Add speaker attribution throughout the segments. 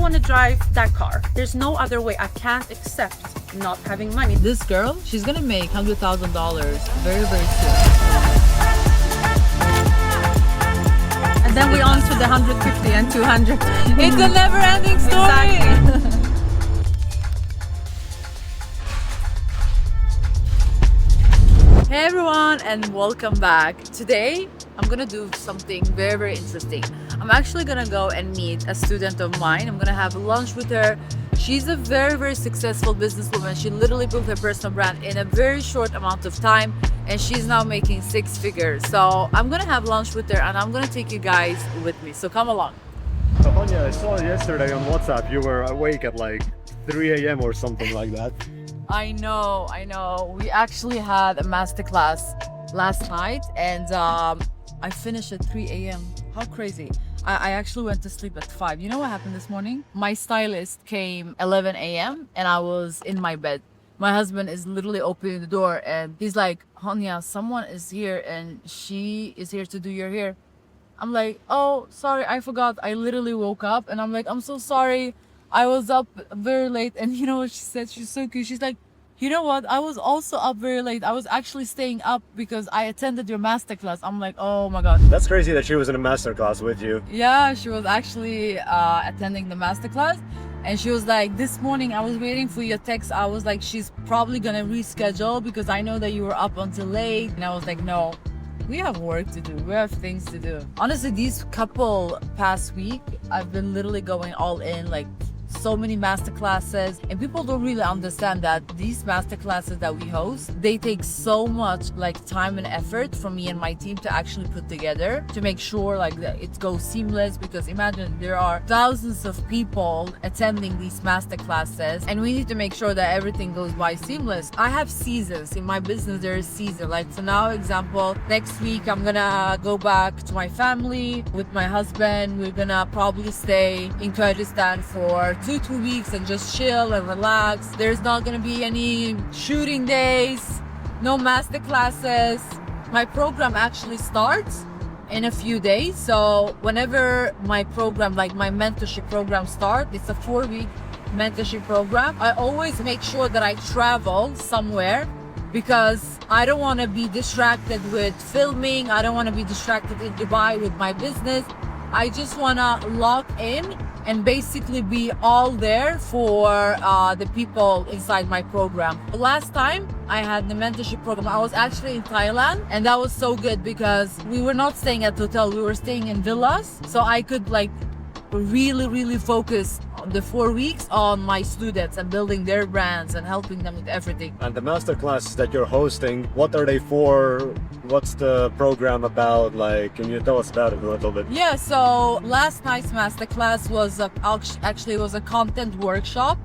Speaker 1: want to drive that car. There's no other way. I can't accept not having money.
Speaker 2: This girl, she's gonna make $100,000 very, very soon.
Speaker 1: And then we're on to the 150 and 200.
Speaker 2: It's a never-ending story.
Speaker 1: Exactly.
Speaker 2: Hey everyone, and welcome back. Today I'm gonna do something very, very interesting. I'm actually gonna go and meet a student of mine. I'm gonna have lunch with her. She's a very, very successful businesswoman. She literally built her personal brand in a very short amount of time, and she's now making 6 figures. So I'm gonna have lunch with her, and I'm gonna take you guys with me. So come along.
Speaker 3: So Honia, I saw yesterday on WhatsApp you were awake at like 3 a.m. or something like that.
Speaker 2: I know. We actually had a masterclass last night, and I finished at 3 a.m. How crazy. I actually went to sleep at 5. You know what happened this morning? My stylist came 11 a.m. and I was in my bed. My husband is literally opening the door and he's like, Honia, someone is here and she is here to do your hair. I'm like, oh, sorry, I forgot. I literally woke up and I'm like, I'm so sorry. I was up very late. And you know what she said? She's so cute. She's like, you know what? I was also up very late. I was actually staying up because I attended your masterclass. I'm like, oh my God.
Speaker 3: That's crazy that she was in a masterclass with you.
Speaker 2: Yeah, she was actually attending the masterclass. And she was like, this morning I was waiting for your text. I was like, she's probably gonna reschedule because I know that you were up until late. And I was like, no, we have work to do. We have things to do. Honestly, these couple past week, I've been literally going all in, like so many masterclasses, and people don't really understand that these masterclasses that we host, they take so much like time and effort from me and my team to actually put together to make sure like that it goes seamless. Because imagine there are thousands of people attending these masterclasses, and we need to make sure that everything goes by seamless. I have seasons in my business. There is season, like for now example, next week I'm gonna go back to my family with my husband. We're gonna probably stay in Kurdistan for 2 weeks and just chill and relax. There's not gonna be any shooting days, no master classes. My program actually starts in a few days. So whenever my program, like my mentorship program starts, it's a 4-week mentorship program. I always make sure that I travel somewhere because I don't want to be distracted with filming. I don't want to be distracted in Dubai with my business. I just want to lock in and basically be all there for the people inside my program. Last time I had the mentorship program, I was actually in Thailand, and that was so good because we were not staying at hotel, we were staying in villas. So I could like really focus on the 4 weeks on my students and building their brands and helping them with everything.
Speaker 3: And the masterclasses that you're hosting, what are they for? What's the program about? Like, can you tell us about it a little bit?
Speaker 2: Yeah, so last night's masterclass was actually was a content workshop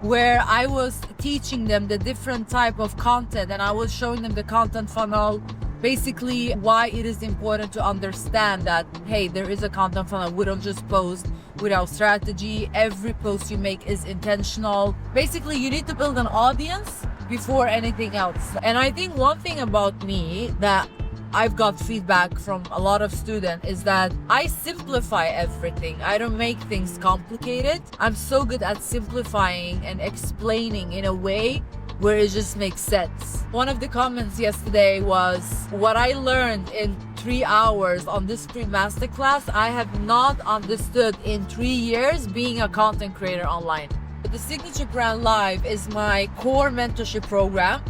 Speaker 2: where I was teaching them the different type of content, and I was showing them the content funnel, basically why it is important to understand that, hey, there is a content funnel. We don't just post without strategy. Every post you make is intentional. Basically, you need to build an audience before anything else. And I think one thing about me that I've got feedback from a lot of students is that I simplify everything. I don't make things complicated. I'm so good at simplifying and explaining in a way where it just makes sense. One of the comments yesterday was, what I learned in 3 hours on this free masterclass, I have not understood in 3 years being a content creator online. The Signature Brand Live is my core mentorship program.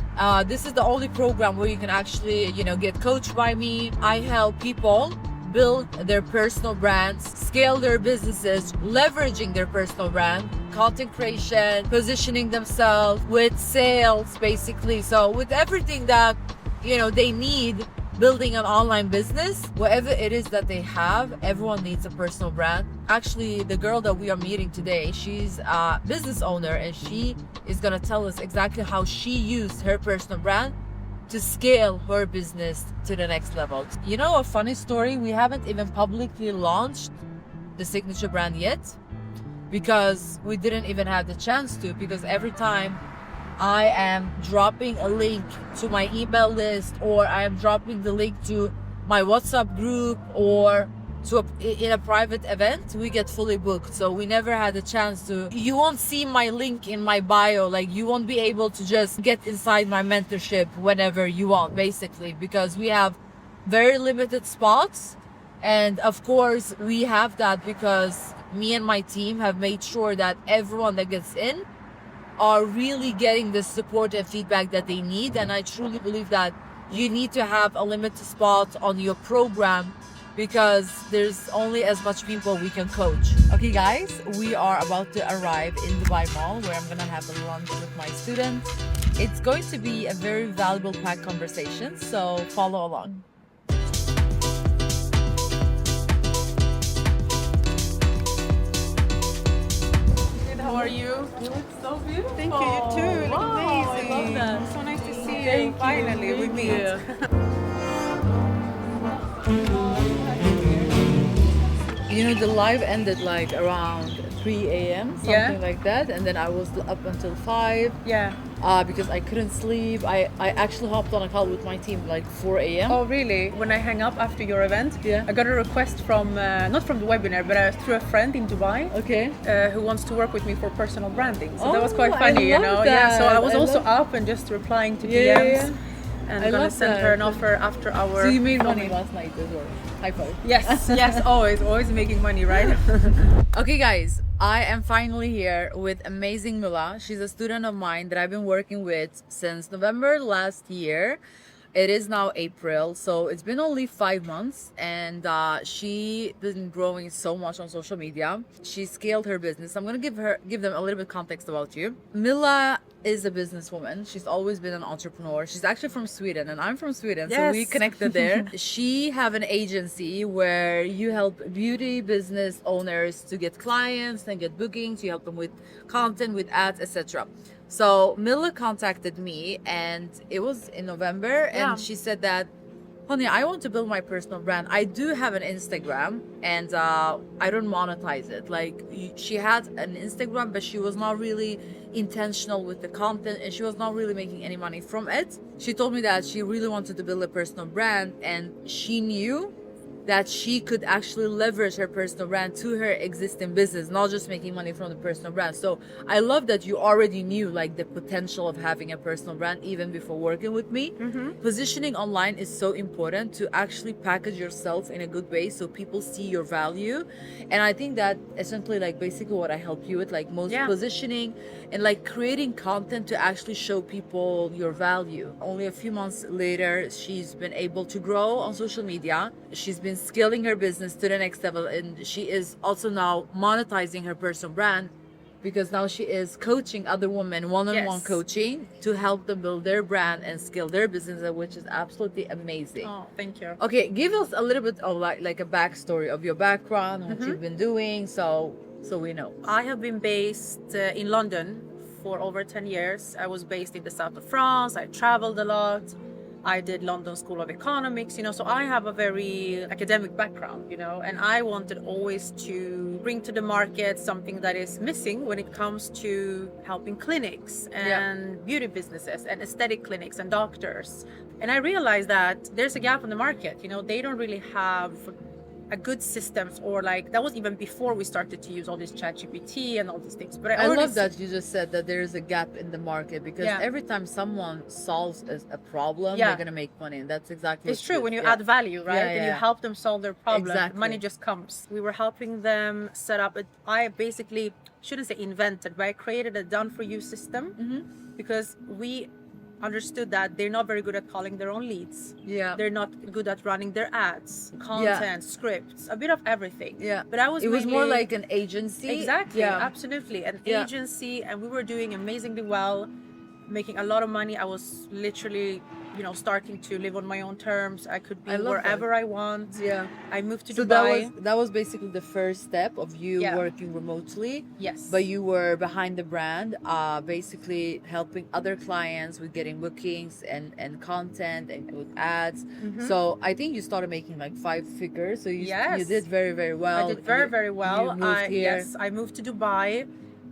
Speaker 2: This is the only program where you can actually, get coached by me. I help people build their personal brands, scale their businesses, leveraging their personal brand, content creation, positioning themselves with sales, basically. So with everything that, they need building an online business, whatever it is that they have, everyone needs a personal brand. Actually, the girl that we are meeting today, she's a business owner, and she is gonna tell us exactly how she used her personal brand to scale her business to the next level. You know, a funny story, we haven't even publicly launched the Signature brand yet because we didn't even have the chance to, because every time I am dropping a link to my email list, or I am dropping the link to my WhatsApp group, or in a private event, we get fully booked. So we never had a chance to, you won't see my link in my bio. Like you won't be able to just get inside my mentorship whenever you want, basically, because we have very limited spots. And of course we have that because me and my team have made sure that everyone that gets in are really getting the support and feedback that they need. And I truly believe that you need to have a limited spot on your program because there's only as much people we can coach. Okay guys, we are about to arrive in Dubai Mall where I'm gonna have a lunch with my students. It's going to be a very valuable packed conversation, so follow along.
Speaker 1: How are you?
Speaker 2: You look so beautiful.
Speaker 1: Thank you. You too. You look amazing.
Speaker 2: I love that.
Speaker 1: So nice to see you.
Speaker 2: Thank you.
Speaker 1: Finally, we
Speaker 2: Thank
Speaker 1: meet.
Speaker 2: You know, the live ended like around 3 a.m. something
Speaker 1: Yeah.
Speaker 2: like that, and then I was up until 5
Speaker 1: Yeah.
Speaker 2: because I couldn't sleep. I actually hopped on a call with my team like 4 a.m.
Speaker 1: Oh, really? When I hang up after your event,
Speaker 2: Yeah.
Speaker 1: I got a request from, not from the webinar, but through a friend in Dubai.
Speaker 2: Okay.
Speaker 1: Who wants to work with me for personal branding. So that was
Speaker 2: Oh,
Speaker 1: quite
Speaker 2: I
Speaker 1: funny, you
Speaker 2: love
Speaker 1: know. Yeah, so I
Speaker 2: that.
Speaker 1: was
Speaker 2: I
Speaker 1: also
Speaker 2: love-
Speaker 1: up and just replying to
Speaker 2: Yeah,
Speaker 1: DMs.
Speaker 2: yeah.
Speaker 1: And
Speaker 2: I
Speaker 1: gonna
Speaker 2: love
Speaker 1: send her an
Speaker 2: that.
Speaker 1: offer after our
Speaker 2: So you made money
Speaker 1: filming.
Speaker 2: last night as well. High five.
Speaker 1: Yes, yes, always making money, right?
Speaker 2: Okay guys, I am finally here with amazing Mila. She's a student of mine that I've been working with since November last year. It is now April, so it's been only 5 months, and she's been growing so much on social media. She scaled her business. I'm gonna give them a little bit context about you. Mila is a businesswoman. She's always been an entrepreneur. She's actually from Sweden, and I'm from Sweden, so we
Speaker 1: Yes.
Speaker 2: connected there. She have an agency where you help beauty business owners to get clients and get bookings. You help them with content, with ads, etc. So Mila contacted me, and it was in November, and
Speaker 1: Yeah.
Speaker 2: she said that, Honia, I want to build my personal brand. I do have an Instagram, and I don't monetize it. Like she had an Instagram, but she was not really intentional with the content, and she was not really making any money from it. She told me that she really wanted to build a personal brand, and she knew that she could actually leverage her personal brand to her existing business, not just making money from the personal brand. So I love that you already knew like the potential of having a personal brand even before working with me. Positioning online is so important to actually package yourself in a good way so people see your value. And I think that essentially like basically what I help you with, like most
Speaker 1: Yeah.
Speaker 2: positioning and like creating content to actually show people your value. Only a few months later, she's been able to grow on social media. She's been scaling her business to the next level, and she is also now monetizing her personal brand because now she is coaching other women one-on-one
Speaker 1: Yes.
Speaker 2: coaching to help them build their brand and scale their business, which is absolutely amazing.
Speaker 1: Oh, thank you.
Speaker 2: Okay, give us a little bit of like a backstory of your background, what you've been doing, so we know.
Speaker 1: I have been based in London for over 10 years. I was based in the south of France. I traveled a lot. I did London School of Economics, so I have a very academic background, and I wanted always to bring to the market something that is missing when it comes to helping clinics and beauty businesses and aesthetic clinics and doctors. And I realized that there's a gap in the market. They don't really have a good systems, or like that was even before we started to use all this ChatGPT and all these things. But
Speaker 2: I
Speaker 1: already
Speaker 2: love that you just said that there is a gap in the market because
Speaker 1: Yeah.
Speaker 2: every time someone solves a problem,
Speaker 1: Yeah.
Speaker 2: they're gonna make money, and that's exactly
Speaker 1: It's
Speaker 2: what
Speaker 1: true
Speaker 2: you
Speaker 1: when you
Speaker 2: yeah.
Speaker 1: add value, right?
Speaker 2: Yeah,
Speaker 1: And you
Speaker 2: yeah.
Speaker 1: help them solve their problem.
Speaker 2: Exactly.
Speaker 1: Money just comes. We were helping them set up. I basically shouldn't say invented, but I created a done-for-you system because we understood that they're not very good at calling their own leads.
Speaker 2: Yeah.
Speaker 1: They're not good at running their ads, content, scripts, a bit of everything.
Speaker 2: Yeah.
Speaker 1: But I was
Speaker 2: It was more
Speaker 1: mainly-
Speaker 2: like an agency.
Speaker 1: Exactly,
Speaker 2: Yeah.
Speaker 1: absolutely. An
Speaker 2: Yeah.
Speaker 1: agency, and we were doing amazingly well, making a lot of money. I was literally, starting to live on my own terms. I could be
Speaker 2: I love
Speaker 1: wherever I want.
Speaker 2: Yeah.
Speaker 1: I moved to
Speaker 2: So
Speaker 1: Dubai.
Speaker 2: that was basically the first step of you
Speaker 1: Yeah.
Speaker 2: working remotely.
Speaker 1: Yes.
Speaker 2: But you were behind the brand, basically helping other clients with getting bookings and content and with ads. So I think you started making like 5 figures. So you
Speaker 1: Yes.
Speaker 2: did very, very well.
Speaker 1: I did very, very well.
Speaker 2: You moved here.
Speaker 1: Yes, I moved to Dubai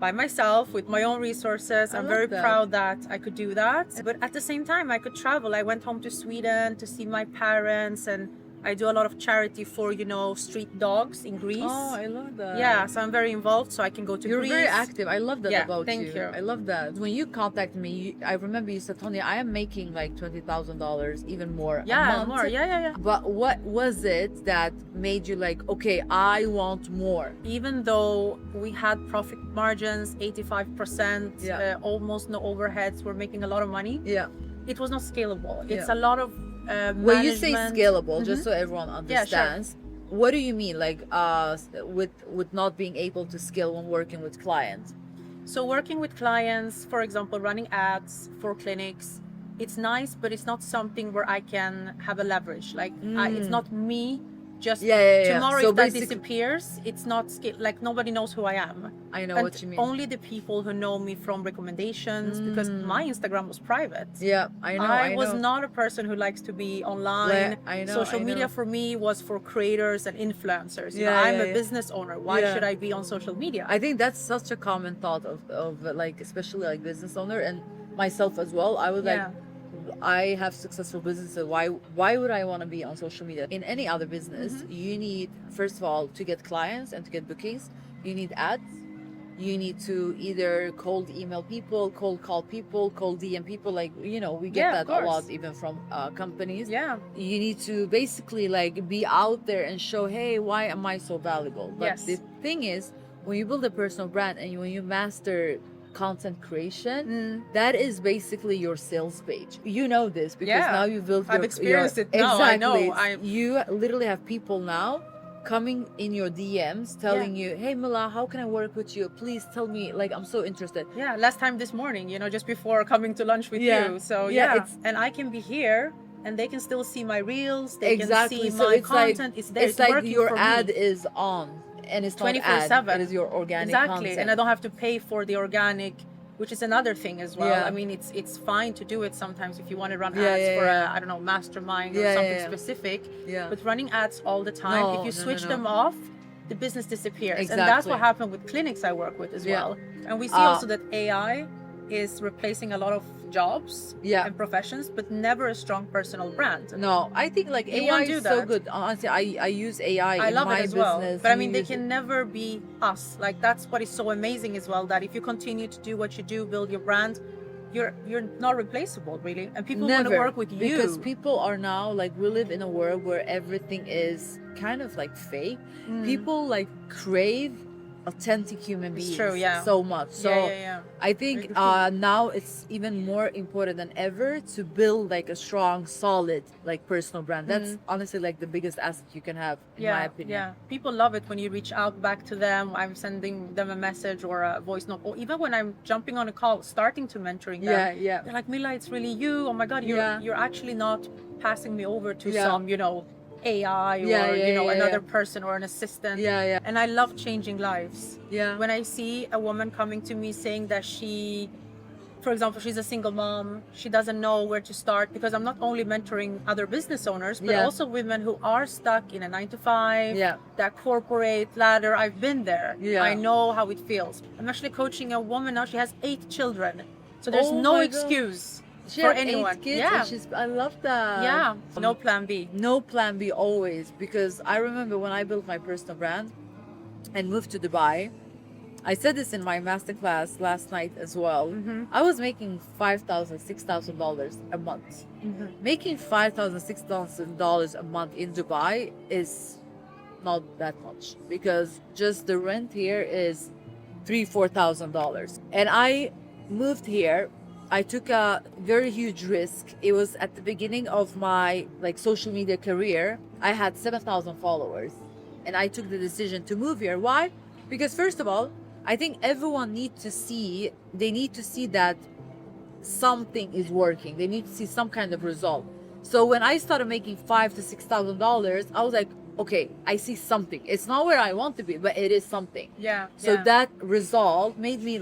Speaker 1: by myself with my own resources.
Speaker 2: I
Speaker 1: I'm
Speaker 2: love
Speaker 1: very
Speaker 2: that.
Speaker 1: proud that I could do that. But at the same time, I could travel. I went home to Sweden to see my parents, and I do a lot of charity for, street dogs in Greece.
Speaker 2: Oh, I love that.
Speaker 1: Yeah, so I'm very involved, so I can go to
Speaker 2: You're
Speaker 1: Greece.
Speaker 2: very active. I love that
Speaker 1: Yeah,
Speaker 2: about
Speaker 1: thank you.
Speaker 2: I love that. When you contacted me, I remember you said, Honia, I am making like $20,000, even more a
Speaker 1: Yeah,
Speaker 2: month.
Speaker 1: more. Yeah.
Speaker 2: But what was it that made you like, okay, I want more?
Speaker 1: Even though we had profit margins, 85%,
Speaker 2: Yeah.
Speaker 1: almost no overheads, we're making a lot of money.
Speaker 2: Yeah.
Speaker 1: It was not scalable. It's
Speaker 2: Yeah.
Speaker 1: a lot of
Speaker 2: When you say
Speaker 1: management.
Speaker 2: scalable, just
Speaker 1: Mhm.
Speaker 2: so everyone
Speaker 1: sure.
Speaker 2: understands, what do you mean? Like, with not being able to scale when working with clients?
Speaker 1: So working with clients, for example, running ads for clinics, it's nice, but it's not something where I can have a leverage. Like it's not me. Just
Speaker 2: Yeah.
Speaker 1: tomorrow,
Speaker 2: So
Speaker 1: if that
Speaker 2: basically-
Speaker 1: disappears, it's not like nobody knows who I am.
Speaker 2: I know
Speaker 1: And
Speaker 2: what you mean.
Speaker 1: only the people who know me from recommendations, because my Instagram was private.
Speaker 2: Yeah, I know.
Speaker 1: I was
Speaker 2: know.
Speaker 1: not a person who likes to be online.
Speaker 2: I know,
Speaker 1: Social
Speaker 2: I
Speaker 1: media
Speaker 2: know.
Speaker 1: for me was for creators and influencers. I'm a business owner. Why should I be on social media?
Speaker 2: I think that's such a common thought of like, especially like business owner and myself as well. I would like, I have successful businesses. Why would I want to be on social media? In any other business, you need, first of all, to get clients and to get bookings, you need ads. You need to either cold email people, cold call people, cold DM people. Like, we get
Speaker 1: Yeah,
Speaker 2: that
Speaker 1: of
Speaker 2: a lot
Speaker 1: course.
Speaker 2: even from companies.
Speaker 1: Yeah.
Speaker 2: You need to basically like be out there and show, hey, why am I so valuable? But
Speaker 1: Yes.
Speaker 2: the thing is, when you build a personal brand and when you master content creation, that is basically your sales page. You know this because
Speaker 1: Yeah.
Speaker 2: now you've built
Speaker 1: I've experienced it now, I know.
Speaker 2: You literally have people now coming in your DMs telling you, hey Mila, how can I work with you? Please tell me, like, I'm so interested.
Speaker 1: Yeah, last time this morning, just before coming to lunch with
Speaker 2: Yeah.
Speaker 1: you. So and I can be here and they can still see my reels, they can see my content. It's there.
Speaker 2: It's like
Speaker 1: working
Speaker 2: your
Speaker 1: for
Speaker 2: ad
Speaker 1: me.
Speaker 2: is on and it's not ad.
Speaker 1: 24/7.
Speaker 2: It is your organic
Speaker 1: Exactly,
Speaker 2: content.
Speaker 1: and I don't have to pay for the organic, which is another thing as well.
Speaker 2: Yeah.
Speaker 1: I mean, it's fine to do it sometimes if you want to run
Speaker 2: Yeah,
Speaker 1: ads
Speaker 2: yeah,
Speaker 1: for
Speaker 2: yeah.
Speaker 1: a, I don't know, mastermind or
Speaker 2: Yeah,
Speaker 1: something
Speaker 2: yeah.
Speaker 1: specific.
Speaker 2: Yeah.
Speaker 1: But running ads all the time,
Speaker 2: No,
Speaker 1: if you
Speaker 2: no,
Speaker 1: switch
Speaker 2: no.
Speaker 1: them off, the business disappears. And that's
Speaker 2: Exactly.
Speaker 1: what happened with clinics I work with as
Speaker 2: Yeah.
Speaker 1: well. And we see also that AI is replacing a lot of jobs
Speaker 2: Yeah.
Speaker 1: and professions, but never a strong personal brand.
Speaker 2: No, I think like
Speaker 1: You
Speaker 2: AI
Speaker 1: won't do
Speaker 2: is so
Speaker 1: that.
Speaker 2: good. Honestly, I use AI
Speaker 1: I
Speaker 2: in
Speaker 1: love
Speaker 2: my
Speaker 1: it as well.
Speaker 2: business.
Speaker 1: But I
Speaker 2: You
Speaker 1: mean, they
Speaker 2: use
Speaker 1: can
Speaker 2: it.
Speaker 1: never be us. Like, that's what is so amazing as well, that if you continue to do what you do, build your brand, you're not replaceable, really. And people want to work with you.
Speaker 2: Because people are now like, we live in a world where everything is kind of like fake. People like crave authentic human beings
Speaker 1: true, yeah.
Speaker 2: so much. So
Speaker 1: yeah.
Speaker 2: I think
Speaker 1: Very
Speaker 2: now it's even more important than ever to build like a strong, solid, like personal brand. That's honestly like the biggest asset you can have, in my opinion.
Speaker 1: Yeah, people love it when you reach out back to them. I'm sending them a message or a voice note, or even when I'm jumping on a call, starting to mentoring them.
Speaker 2: Yeah.
Speaker 1: They're like, Mila, it's really you. Oh my God, you're actually not passing me over to
Speaker 2: Yeah.
Speaker 1: some, AI or another person or an assistant.
Speaker 2: Yeah.
Speaker 1: And I love changing lives.
Speaker 2: Yeah.
Speaker 1: When I see a woman coming to me saying that she, for example, she's a single mom, she doesn't know where to start, because I'm not only mentoring other business owners, but
Speaker 2: Yeah.
Speaker 1: also women who are stuck in a 9 to 5,
Speaker 2: Yeah.
Speaker 1: that corporate ladder. I've been there.
Speaker 2: Yeah.
Speaker 1: I know how it feels. I'm actually coaching a woman now. She has 8 children. So there's
Speaker 2: Oh
Speaker 1: no
Speaker 2: my God.
Speaker 1: excuse
Speaker 2: She
Speaker 1: for
Speaker 2: had
Speaker 1: anyone.
Speaker 2: 8 kids
Speaker 1: Yeah.
Speaker 2: and I love that.
Speaker 1: Yeah. No plan B.
Speaker 2: No plan B always, because I remember when I built my personal brand and moved to Dubai, I said this in my masterclass last night as well. I was making $5,000, $6,000 a month. Making $5,000, $6,000 a month in Dubai is not that much, because just the rent here is $3,000, $4,000. And I moved here. I took a very huge risk. It was at the beginning of my social media career. I had 7,000 followers, and I took the decision to move here. Why? Because first of all, I think everyone needs to see. They need to see that something is working. They need to see some kind of result. So when I started making $5,000 to $6,000, I was like, okay, I see something. It's not where I want to be, but it is something.
Speaker 1: Yeah.
Speaker 2: So that result made me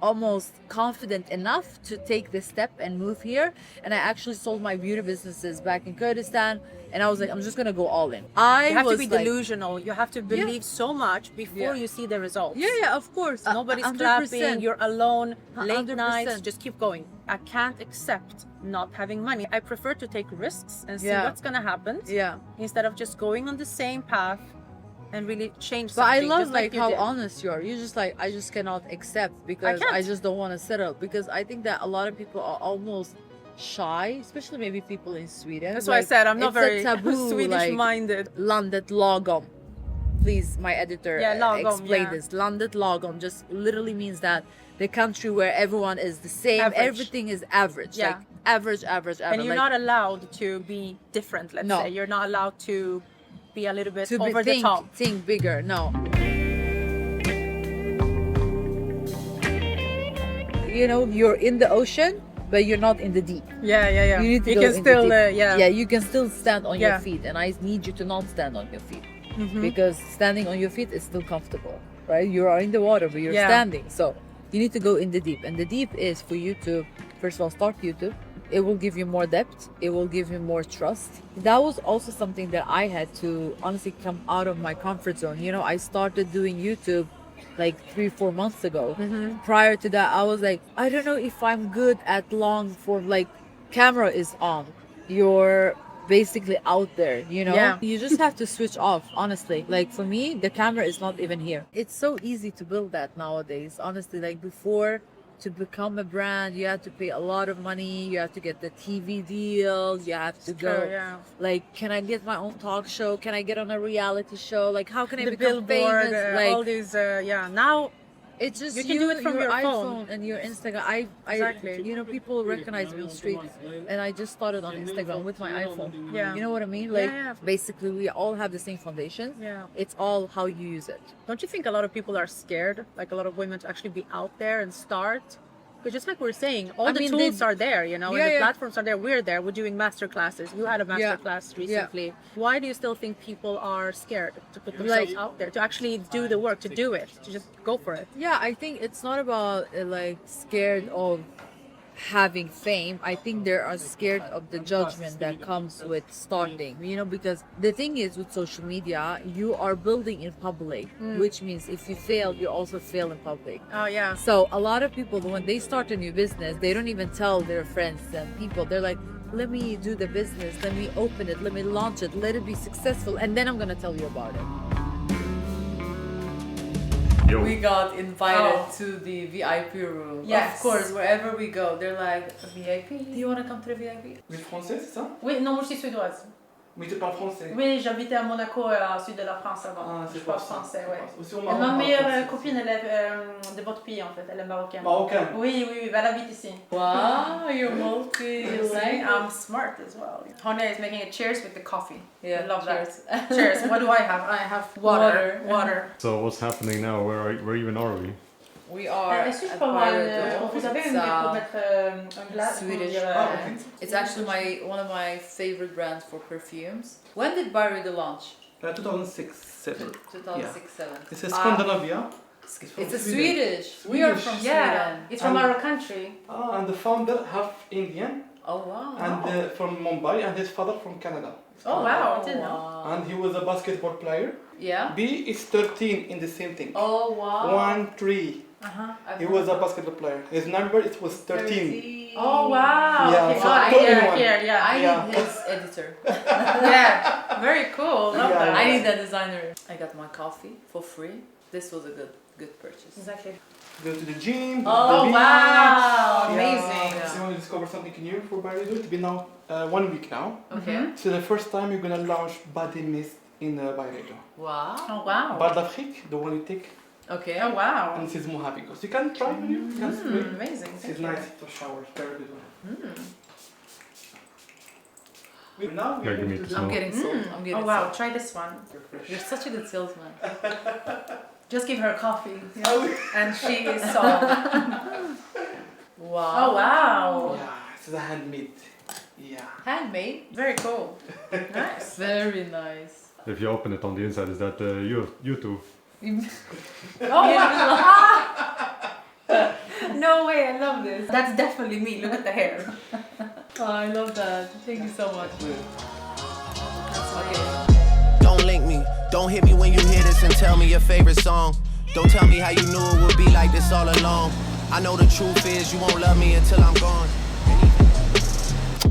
Speaker 2: almost confident enough to take this step and move here. And I actually sold my beauty businesses back in Kurdistan. And I was like, I'm just gonna go all in.
Speaker 1: You have to
Speaker 2: was
Speaker 1: be
Speaker 2: like,
Speaker 1: delusional. You have to believe so much before
Speaker 2: Yeah.
Speaker 1: you see the results.
Speaker 2: yeah, of course.
Speaker 1: Nobody's
Speaker 2: 100%.
Speaker 1: clapping. You're alone. Late
Speaker 2: 100%.
Speaker 1: nights. Just keep going. I can't accept not having money. I prefer to take risks and see
Speaker 2: Yeah.
Speaker 1: what's gonna happen.
Speaker 2: Yeah.
Speaker 1: Instead of just going on the same path and really change
Speaker 2: But I
Speaker 1: something.
Speaker 2: love
Speaker 1: just
Speaker 2: like
Speaker 1: you
Speaker 2: how
Speaker 1: did.
Speaker 2: honest you are. You just like, I just cannot accept because I
Speaker 1: can't.
Speaker 2: just don't want to settle, because I think that a lot of people are almost shy, especially maybe people in Sweden.
Speaker 1: That's why I said I'm not
Speaker 2: it's a
Speaker 1: very
Speaker 2: taboo,
Speaker 1: Swedish-minded.
Speaker 2: Landet lagom. Please, my editor,
Speaker 1: Yeah, lagom,
Speaker 2: explain
Speaker 1: yeah.
Speaker 2: this. Landet lagom just literally means that the country where everyone is the same,
Speaker 1: Average.
Speaker 2: everything is average.
Speaker 1: Yeah.
Speaker 2: Like average.
Speaker 1: And you're
Speaker 2: like,
Speaker 1: not allowed to be different, let's
Speaker 2: No.
Speaker 1: say. You're not allowed to be a little bit
Speaker 2: to
Speaker 1: over the top.
Speaker 2: think bigger. No. You know, you're in the ocean, but you're not in the deep.
Speaker 1: Yeah.
Speaker 2: You need to go
Speaker 1: can
Speaker 2: in the
Speaker 1: still,
Speaker 2: deep.
Speaker 1: yeah.
Speaker 2: You can still stand on your
Speaker 1: Yeah.
Speaker 2: feet, and I need you to not stand on your feet,
Speaker 1: Mm-hmm.
Speaker 2: because standing on your feet is still comfortable, right? You are in the water, but you're
Speaker 1: Yeah.
Speaker 2: standing. So you need to go in the deep, and the deep is for you to, first of all, start YouTube. It will give you more depth. It will give you more trust. That was also something that I had to honestly come out of my comfort zone. You know, I started doing YouTube like 3-4 months ago.
Speaker 1: Mm-hmm.
Speaker 2: Prior to that, I was like, I don't know if I'm good at long form. Like, camera is on, you're basically out there, you know.
Speaker 1: Yeah.
Speaker 2: You just have to switch off, honestly. Like, for me, the camera is not even here. It's so easy to build that nowadays, honestly. Like, before, to become a brand, you have to pay a lot of money, you have to get the TV deals, you have to go,
Speaker 1: True, yeah.
Speaker 2: like, can I get my own talk show, can I get on a reality show, like, how can I
Speaker 1: The
Speaker 2: become
Speaker 1: billboard,
Speaker 2: famous, like,
Speaker 1: all these, now
Speaker 2: it's just
Speaker 1: You can do it from your phone.
Speaker 2: and your Instagram.
Speaker 1: Exactly.
Speaker 2: You know, people recognize me on the street, and I just started on Instagram with my iPhone.
Speaker 1: Yeah.
Speaker 2: You know what I mean? Like,
Speaker 1: yeah.
Speaker 2: basically, we all have the same foundation.
Speaker 1: Yeah.
Speaker 2: It's all how you use it.
Speaker 1: Don't you think a lot of people are scared, like a lot of women, to actually be out there and start? Because just like we're saying, all
Speaker 2: I
Speaker 1: the
Speaker 2: mean,
Speaker 1: tools
Speaker 2: they-
Speaker 1: are there, you know,
Speaker 2: Yeah,
Speaker 1: and the
Speaker 2: yeah.
Speaker 1: platforms are there. We're there. We're doing master classes. You had a master
Speaker 2: Yeah.
Speaker 1: class
Speaker 2: Yeah.
Speaker 1: recently. Why do you still think people are scared to put themselves
Speaker 2: Like-
Speaker 1: out there, to actually do the work, to do it, to just go for it?
Speaker 2: Yeah, I think it's not about like scared of having fame. I think they are scared of the judgment that comes with starting, you know, because the thing is with social media, you are building in public, which means if you fail, you also fail in public.
Speaker 1: Oh yeah.
Speaker 2: So a lot of people, when they start a new business, they don't even tell their friends and people. They're like, let me do the business, let me open it, let me launch it, let it be successful, and then I'm gonna tell you about it.
Speaker 3: Yo.
Speaker 2: We got invited
Speaker 1: Oh.
Speaker 2: to the VIP room.
Speaker 1: Yes.
Speaker 2: Of course, wherever we go, they're like, VIP? Do you want to come to the VIP?
Speaker 4: Vous êtes français, c'est ça?
Speaker 1: Oui, non, moi je suis suédoise.
Speaker 4: Mais tu parles français?
Speaker 1: Oui, j'habitais à Monaco, au sud de la France avant.
Speaker 4: Ah, c'est
Speaker 1: je
Speaker 4: pour
Speaker 1: parle
Speaker 4: ça.
Speaker 1: français, ouais.
Speaker 4: Aussi au
Speaker 1: Et
Speaker 4: Maroc,
Speaker 1: ma
Speaker 4: on parle
Speaker 1: meilleure
Speaker 4: français.
Speaker 1: copine, elle est de votre pays en fait, elle est marocaine.
Speaker 4: Marocaine?
Speaker 1: Oui, elle habite ici.
Speaker 2: Wow, you're multi.
Speaker 1: See, I'm smart as well. Honia is making a cheers with the coffee.
Speaker 2: Yeah,
Speaker 1: I love
Speaker 2: cheers.
Speaker 1: that. Cheers. What do I have? I have water. Water.
Speaker 3: So what's happening now? Where even are we?
Speaker 2: We are
Speaker 1: Est-ce que je
Speaker 2: at
Speaker 1: peux avoir
Speaker 2: Byredo.
Speaker 1: vous avez
Speaker 2: It's,
Speaker 1: une pour mettre un glace?
Speaker 2: Swedish
Speaker 4: Ah,
Speaker 2: brand. It's actually one of my favorite brands for perfumes. When did Byredo launch?
Speaker 4: 2006-7.
Speaker 2: 2006-7.
Speaker 4: It's a Scandinavia. from
Speaker 2: It's a
Speaker 4: Sweden.
Speaker 2: Swedish. We are from
Speaker 1: Yeah,
Speaker 2: Sweden.
Speaker 1: it's from
Speaker 4: And-
Speaker 1: our country.
Speaker 4: Ah, and the founder half Indian
Speaker 2: Oh wow.
Speaker 4: and from Mumbai, and his father from Canada.
Speaker 1: Oh wow, I didn't know.
Speaker 2: wow.
Speaker 4: And he was a basketball player.
Speaker 2: Yeah.
Speaker 4: B is 13 in the same thing.
Speaker 2: Oh wow.
Speaker 4: 1, 3.
Speaker 1: Uh-huh.
Speaker 4: He was a basketball player. His number it was 13.
Speaker 1: Oh wow.
Speaker 4: Yeah,
Speaker 1: Okay,
Speaker 4: so
Speaker 1: got it.
Speaker 4: two in
Speaker 1: Here,
Speaker 4: one.
Speaker 1: here, yeah.
Speaker 2: I
Speaker 4: Yeah.
Speaker 2: need his editor.
Speaker 1: Yeah, very cool. Love
Speaker 4: Yeah.
Speaker 1: that.
Speaker 2: I need that designer. I got my coffee for free. This was a good purchase.
Speaker 1: Exactly.
Speaker 4: Go to the gym. go to
Speaker 1: Oh
Speaker 4: the beach.
Speaker 1: wow,
Speaker 4: Yeah.
Speaker 1: amazing.
Speaker 4: So you want to discover something new for Byredo? It's been now 1 week now.
Speaker 2: Okay.
Speaker 4: So the first time you're gonna launch body mist in Byredo.
Speaker 2: Wow.
Speaker 1: Oh wow.
Speaker 4: Bal d'Afrique, the one you take,
Speaker 2: Okay.
Speaker 1: Oh wow.
Speaker 4: and this is Mojave. So you can try when you can spray.
Speaker 1: Amazing.
Speaker 4: This
Speaker 1: Thank
Speaker 4: is
Speaker 1: you.
Speaker 4: nice to shower, very good one. Now
Speaker 3: Yeah,
Speaker 4: we're
Speaker 3: give me
Speaker 4: going to
Speaker 3: the
Speaker 4: the
Speaker 2: I'm getting sold. I'm getting
Speaker 1: Oh wow,
Speaker 2: sold.
Speaker 1: try this one.
Speaker 2: You're such a good salesman.
Speaker 1: Just give her coffee.
Speaker 4: Oh,
Speaker 1: And she is sold.
Speaker 2: Wow.
Speaker 1: Oh wow.
Speaker 4: yeah, this is a handmade. Yeah.
Speaker 2: Handmade.
Speaker 1: Very cool. Nice.
Speaker 2: Very nice.
Speaker 3: If you open it on the inside, is that you two?
Speaker 1: Oh wow. That's definitely me. Look at the hair.
Speaker 2: Oh, I love that. Thank you so much.
Speaker 5: Don't link me, don't hit me when you hear this and tell me your favorite song. Don't tell me how you knew it would be like this all along. I know the truth is you won't love me until I'm gone.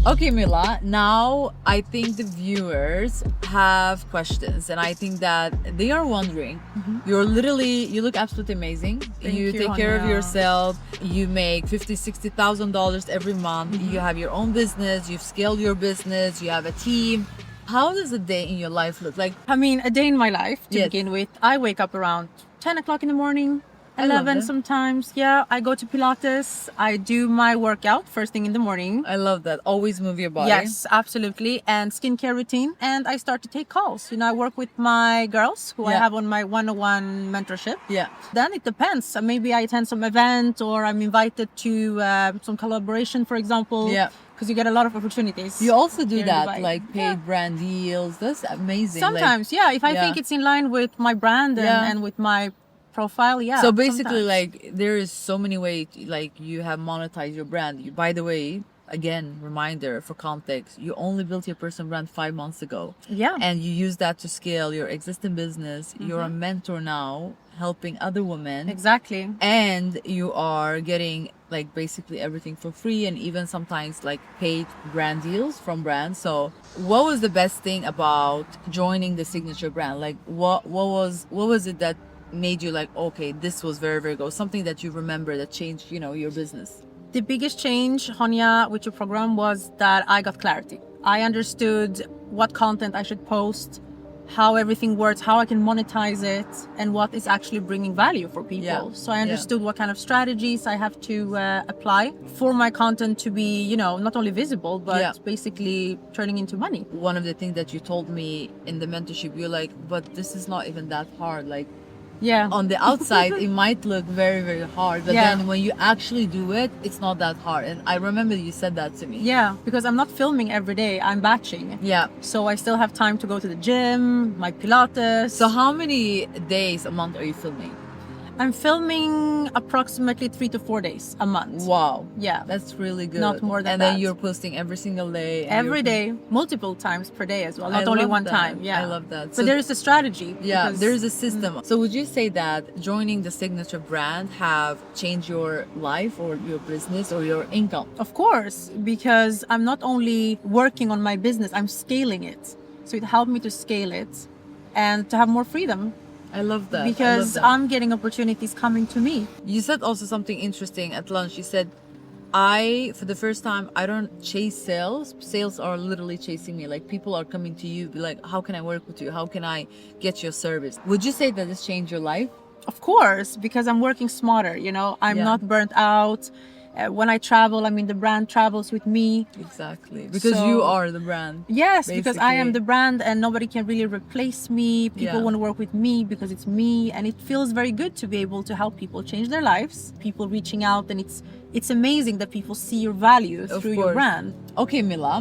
Speaker 2: Okay, Mila, now I think the viewers have questions, and I think that they are wondering. You look absolutely amazing.
Speaker 1: Thank
Speaker 2: you
Speaker 1: you,
Speaker 2: take care of
Speaker 1: Honia.
Speaker 2: yourself. You make $50,000-$60,000 every month. You have your own business. You've scaled your business. You have a team. How does a day in your life look like?
Speaker 1: I mean, a day in my life to
Speaker 2: Yes.
Speaker 1: begin with. I wake up around 10 o'clock in the morning,
Speaker 2: I love
Speaker 1: 11
Speaker 2: that.
Speaker 1: sometimes. Yeah, I go to Pilates. I do my workout first thing in the morning.
Speaker 2: I love that. Always move your body.
Speaker 1: Yes, absolutely. And skincare routine. And I start to take calls. You know, I work with my girls who I
Speaker 2: Yeah.
Speaker 1: have on my one-on-one mentorship.
Speaker 2: Yeah.
Speaker 1: Then it depends. Maybe I attend some event or I'm invited to some collaboration, for example.
Speaker 2: Yeah.
Speaker 1: Because you get a lot of opportunities.
Speaker 2: You also do
Speaker 1: here in
Speaker 2: that,
Speaker 1: Dubai.
Speaker 2: like paid brand deals. That's amazing. like-
Speaker 1: Sometimes, yeah. If I
Speaker 2: Yeah.
Speaker 1: think it's in line with my brand
Speaker 2: Yeah.
Speaker 1: and with my profile, yeah.
Speaker 2: So basically,
Speaker 1: sometimes.
Speaker 2: like there is so many ways, like you have monetized your brand. By the way, again, reminder for context, you only built your personal brand 5 months ago,
Speaker 1: Yeah.
Speaker 2: and you use that to scale your existing business. You're a mentor now, helping other women,
Speaker 1: Exactly.
Speaker 2: and you are getting like basically everything for free, and even sometimes like paid brand deals from brands. So what was the best thing about joining the signature brand? Like what was it that made you like, okay, this was very, very good, something that you remember that changed, your business?
Speaker 1: The biggest change, Honia, with your program was that I got clarity. I understood what content I should post, how everything works, how I can monetize it, and what is actually bringing value for people.
Speaker 2: Yeah.
Speaker 1: So I understood what kind of strategies I have to apply for my content to be, not only visible, but
Speaker 2: Yeah.
Speaker 1: basically turning into money.
Speaker 2: One of the things that you told me in the mentorship, you're like, but this is not even that hard. Like
Speaker 1: Yeah.
Speaker 2: on the outside, it might look very, very hard, but
Speaker 1: Yeah.
Speaker 2: then when you actually do it, it's not that hard. And I remember you said that to me.
Speaker 1: Yeah, because I'm not filming every day, I'm batching.
Speaker 2: Yeah.
Speaker 1: So I still have time to go to the gym, my Pilates.
Speaker 2: So how many days a month are you filming?
Speaker 1: I'm filming approximately 3 to 4 days a month.
Speaker 2: Wow.
Speaker 1: Yeah.
Speaker 2: That's really good.
Speaker 1: Not more than
Speaker 2: And then
Speaker 1: that.
Speaker 2: you're posting every single day. and
Speaker 1: Every
Speaker 2: you're-
Speaker 1: day, multiple times per day as well, not
Speaker 2: I
Speaker 1: only
Speaker 2: love
Speaker 1: one
Speaker 2: that.
Speaker 1: time. Yeah.
Speaker 2: I love that.
Speaker 1: But
Speaker 2: So-
Speaker 1: there is a strategy.
Speaker 2: Yeah,
Speaker 1: because-
Speaker 2: there's a system. So would you say that joining the signature brand have changed your life or your business or your income?
Speaker 1: Of course, because I'm not only working on my business, I'm scaling it. So it helped me to scale it and to have more freedom
Speaker 2: I love that.
Speaker 1: because I'm getting opportunities coming to me.
Speaker 2: You said also something interesting at lunch. You said, for the first time, I don't chase sales. Sales are literally chasing me. Like people are coming to you, be like, how can I work with you? How can I get your service? Would you say that this changed your life?
Speaker 1: Of course, because I'm working smarter, I'm
Speaker 2: Yeah.
Speaker 1: not burnt out. When I travel, the brand travels with me.
Speaker 2: Exactly. Because
Speaker 1: So-
Speaker 2: you are the brand.
Speaker 1: Yes, because I am
Speaker 2: Basically.
Speaker 1: the brand and nobody can really replace me. People
Speaker 2: Yeah.
Speaker 1: want to work with me because it's me, and it feels very good to be able to help people change their lives. People reaching out, and it's amazing that people see your value
Speaker 2: Of
Speaker 1: through your
Speaker 2: course.
Speaker 1: brand.
Speaker 2: Okay, Mila,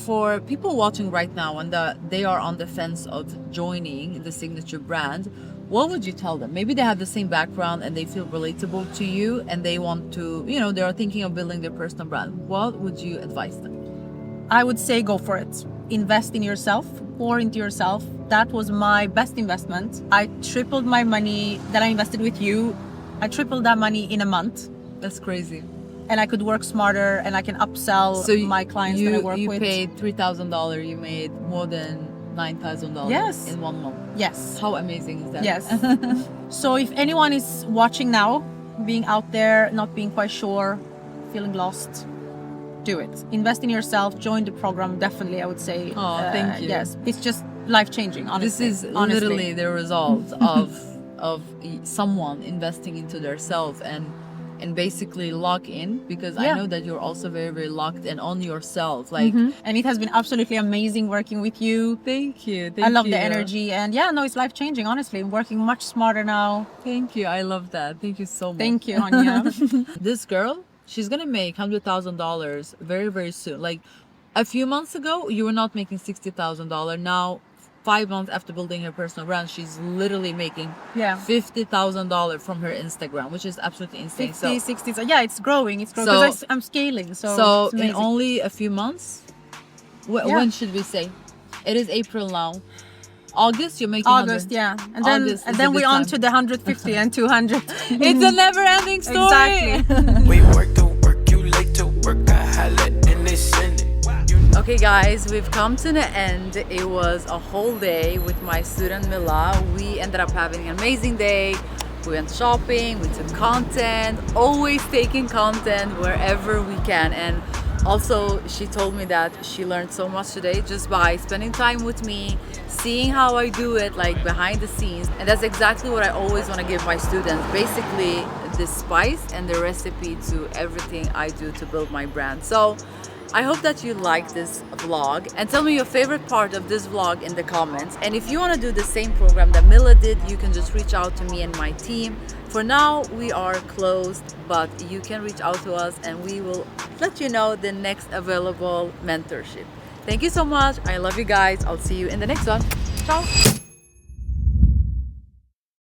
Speaker 2: for people watching right now and they are on the fence of joining the signature brand, what would you tell them? Maybe they have the same background and they feel relatable to you and they want to, they are thinking of building their personal brand. What would you advise them?
Speaker 1: I would say go for it. Invest in yourself, pour into yourself. That was my best investment. I tripled my money that I invested with you. I tripled that money in a month.
Speaker 2: That's crazy.
Speaker 1: And I could work smarter and I can upsell my clients that I work
Speaker 2: you
Speaker 1: with.
Speaker 2: paid $3,000, you made more than $9,000
Speaker 1: Yes.
Speaker 2: in 1 month.
Speaker 1: Yes.
Speaker 2: How amazing is that?
Speaker 1: Yes. So if anyone is watching now, being out there, not being quite sure, feeling lost, do it. Invest in yourself, join the program, definitely, I would say.
Speaker 2: Oh, thank you.
Speaker 1: Yes. It's just life-changing, honestly.
Speaker 2: This is
Speaker 1: honestly.
Speaker 2: literally the result of someone investing into their self and basically lock in, because I
Speaker 1: Yeah.
Speaker 2: know that you're also very, very locked in on yourself. Like,
Speaker 1: And it has been absolutely amazing working with you.
Speaker 2: thank you.
Speaker 1: I love the energy. And yeah, no, it's life-changing, honestly. I'm working much smarter now.
Speaker 2: Thank you. I love that. Thank you so much.
Speaker 1: Thank you, Honia.
Speaker 2: This girl, she's gonna make $100,000 very, very soon. Like a few months ago, you were not making $60,000. Now, 5 months after building her personal brand, she's literally making
Speaker 1: Yeah.
Speaker 2: $50,000 from her Instagram, which is absolutely insane.
Speaker 1: 50, 60. So yeah, it's growing. It's growing.
Speaker 2: So-
Speaker 1: Because I'm scaling. So it's
Speaker 2: in
Speaker 1: amazing.
Speaker 2: only a few months,
Speaker 1: Yeah.
Speaker 2: when should we say? It is April now. August, you're making
Speaker 1: August,
Speaker 2: 100.
Speaker 1: yeah. And then
Speaker 2: August
Speaker 1: and
Speaker 2: is
Speaker 1: then
Speaker 2: a
Speaker 1: we
Speaker 2: good
Speaker 1: on
Speaker 2: time.
Speaker 1: to the 150 and 200.
Speaker 2: It's a never-ending story.
Speaker 1: Exactly.
Speaker 5: We work to work, you late to work, I highlight and they send it.
Speaker 2: Okay guys, we've come to the end. It was a whole day with my student Mila. We ended up having an amazing day. We went shopping, we took content, always taking content wherever we can. And also she told me that she learned so much today just by spending time with me, seeing how I do it like behind the scenes. And that's exactly what I always want to give my students. Basically the spice and the recipe to everything I do to build my brand. So I hope that you like this vlog and tell me your favorite part of this vlog in the comments. And if you want to do the same program that Mila did, you can just reach out to me and my team. For now, we are closed, but you can reach out to us and we will let you know the next available mentorship. Thank you so much. I love you guys. I'll see you in the next one. Ciao.